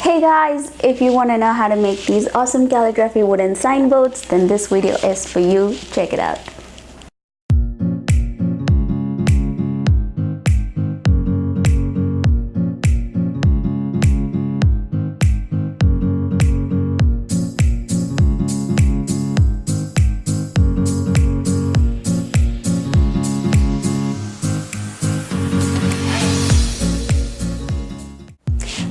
Hey guys, if you want to know how to make these awesome calligraphy wooden signboards, then this video is for you. Check it out.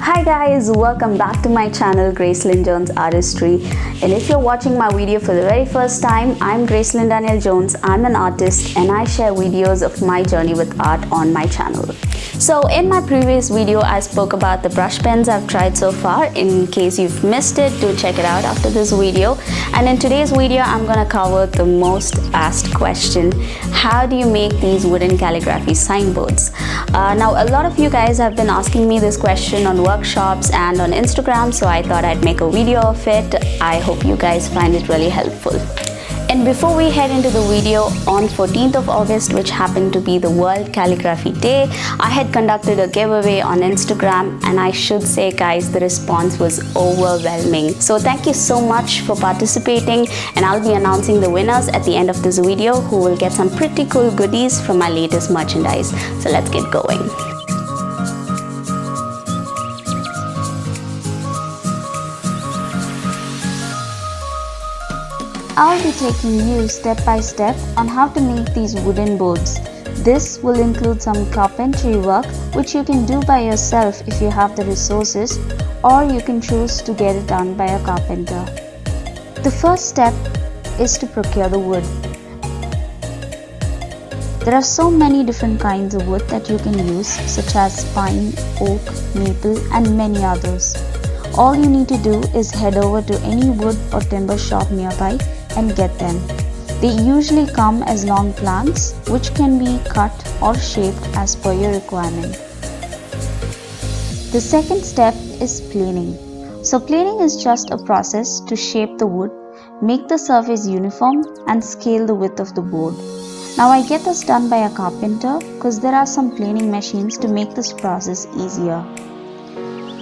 Hi guys, welcome back to my channel Gracelyn Jones Artistry, and if you're watching my video for the very first time, I'm Gracelyn Daniel Jones. I'm an artist and I share videos of my journey with art on my channel. So in my previous video I spoke about the brush pens I've tried so far. In case you've missed it, do check it out after this video. And in today's video I'm gonna cover the most asked question: how do you make these wooden calligraphy signboards? Now a lot of you guys have been asking me this question on workshops and on Instagram, so I thought I'd make a video of it. I hope you guys find it really helpful. And before we head into the video, on 14th of August, which happened to be the World Calligraphy Day, I had conducted a giveaway on Instagram, and I should say guys, the response was overwhelming. So thank you so much for participating, and I'll be announcing the winners at the end of this video, who will get some pretty cool goodies from my latest merchandise. So let's get going. I'll be taking you step by step on how to make these wooden boards. This will include some carpentry work which you can do by yourself if you have the resources, or you can choose to get it done by a carpenter. The first step is to procure the wood. There are so many different kinds of wood that you can use, such as pine, oak, maple and many others. All you need to do is head over to any wood or timber shop nearby and get them. They usually come as long planks which can be cut or shaped as per your requirement. The second step is planing. So planing is just a process to shape the wood, make the surface uniform and scale the width of the board. Now I get this done by a carpenter because there are some planing machines to make this process easier.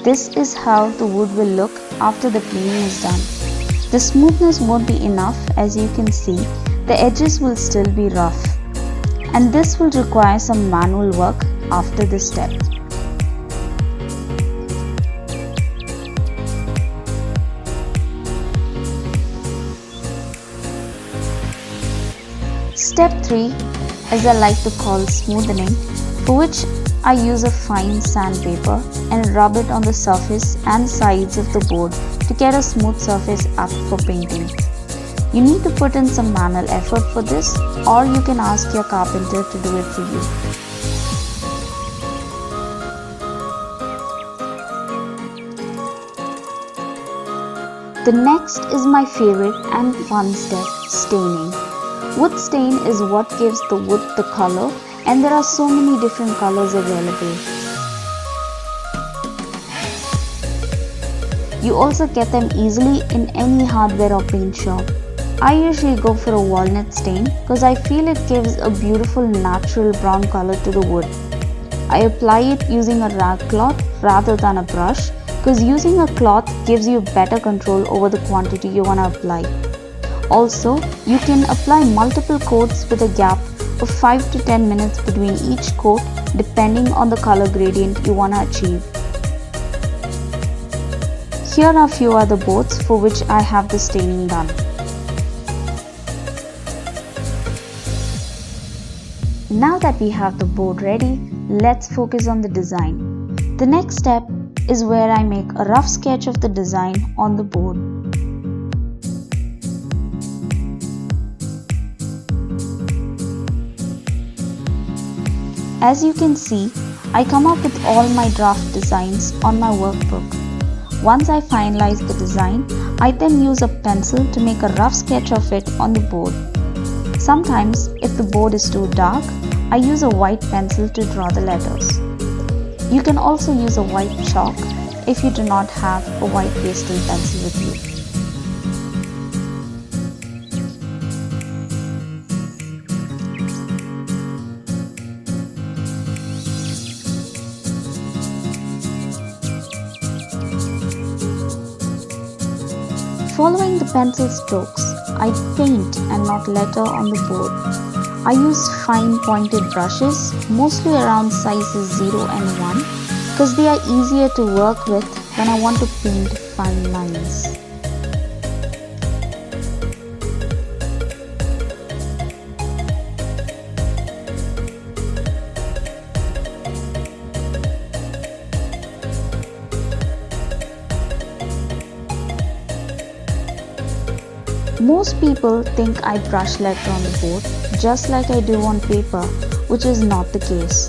This is how the wood will look after the planing is done. The smoothness won't be enough, as you can see, the edges will still be rough, and this will require some manual work after this step. Step 3, as I like to call smoothing, for which I use a fine sandpaper and rub it on the surface and sides of the board to get a smooth surface apt for painting. You need to put in some manual effort for this, or you can ask your carpenter to do it for you. The next is my favorite and fun step, staining. Wood stain is what gives the wood the color, and there are so many different colors available. You also get them easily in any hardware or paint shop. I usually go for a walnut stain because I feel it gives a beautiful natural brown color to the wood. I apply it using a rag cloth rather than a brush, because using a cloth gives you better control over the quantity you want to apply. Also, you can apply multiple coats with a gap of 5 to 10 minutes between each coat, depending on the color gradient you want to achieve. Here are a few other boards for which I have the staining done. Now that we have the board ready, let's focus on the design. The next step is where I make a rough sketch of the design on the board. As you can see, I come up with all my draft designs on my workbook. Once I finalize the design, I then use a pencil to make a rough sketch of it on the board. Sometimes, if the board is too dark, I use a white pencil to draw the letters. You can also use a white chalk if you do not have a white pastel pencil with you. Following the pencil strokes, I paint and not letter on the board. I use fine pointed brushes, mostly around sizes 0 and 1, because they are easier to work with when I want to paint fine lines. Most people think I brush letter on the board just like I do on paper, which is not the case.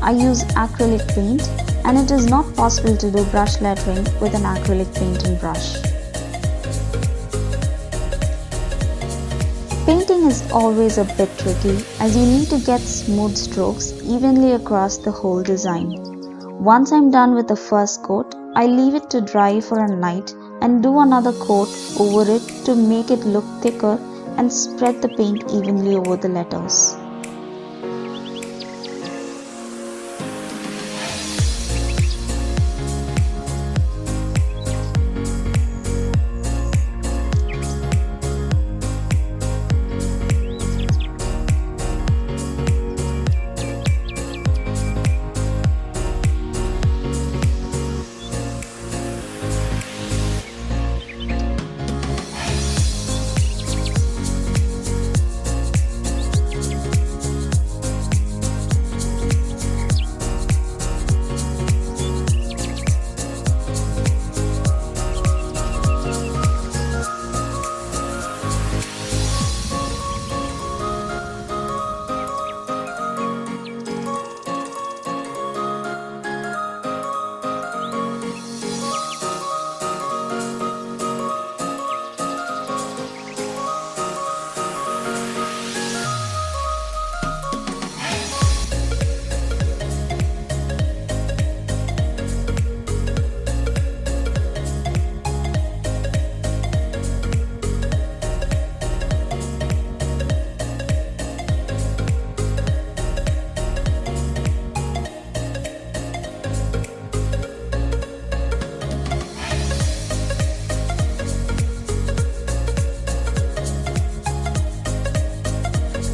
I use acrylic paint and it is not possible to do brush lettering with an acrylic paint and brush. Painting is always a bit tricky as you need to get smooth strokes evenly across the whole design. Once I'm done with the first coat, I leave it to dry for a night and do another coat over it to make it look thicker and spread the paint evenly over the letters.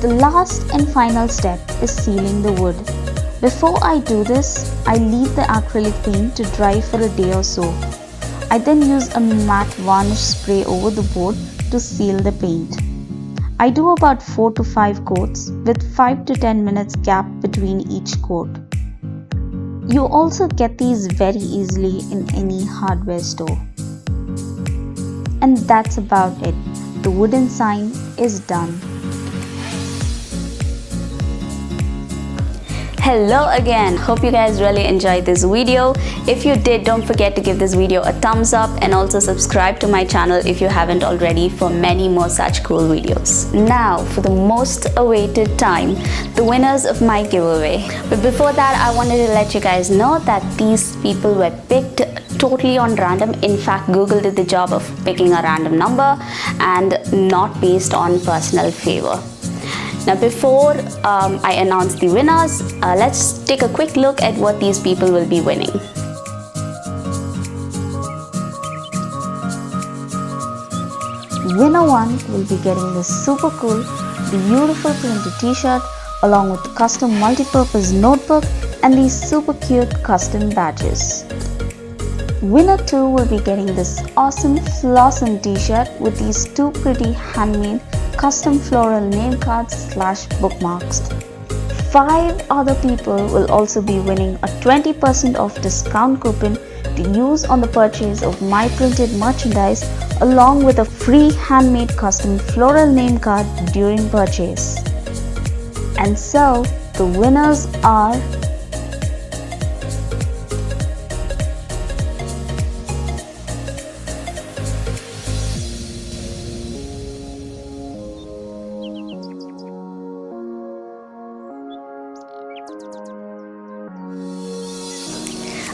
The last and final step is sealing the wood. Before I do this, I leave the acrylic paint to dry for a day or so. I then use a matte varnish spray over the board to seal the paint. I do about 4 to 5 coats with 5 to 10 minutes gap between each coat. You also get these very easily in any hardware store. And that's about it. The wooden sign is done. Hello again, hope you guys really enjoyed this video. If you did, don't forget to give this video a thumbs up and also subscribe to my channel if you haven't already for many more such cool videos. Now for the most awaited time, the winners of my giveaway. But before that, I wanted to let you guys know that these people were picked totally on random. In fact, Google did the job of picking a random number and not based on personal favor. Now before I announce the winners, let's take a quick look at what these people will be winning. Winner 1 will be getting this super cool, beautiful printed t-shirt along with custom multi-purpose notebook and these super cute custom badges. Winner 2 will be getting this awesome Flossin t-shirt with these 2 pretty handmade custom floral name cards / bookmarks. 5 other people will also be winning a 20% off discount coupon to use on the purchase of my printed merchandise along with a free handmade custom floral name card during purchase. And so the winners are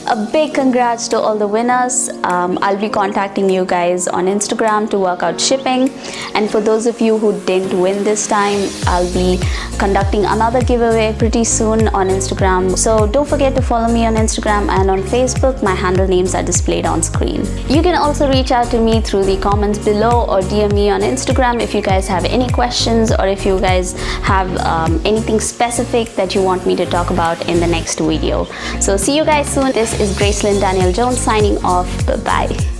a big congrats to all the winners. I'll be contacting you guys on Instagram to work out shipping, and for those of you who didn't win this time, I'll be conducting another giveaway pretty soon on Instagram. So don't forget to follow me on Instagram and on Facebook. My handle names are displayed on screen. You can also reach out to me through the comments below or DM me on Instagram if you guys have any questions, or if you guys have anything specific that you want me to talk about in the next video. So see you guys soon. This is Gracelyn Daniel Jones signing off. Bye bye.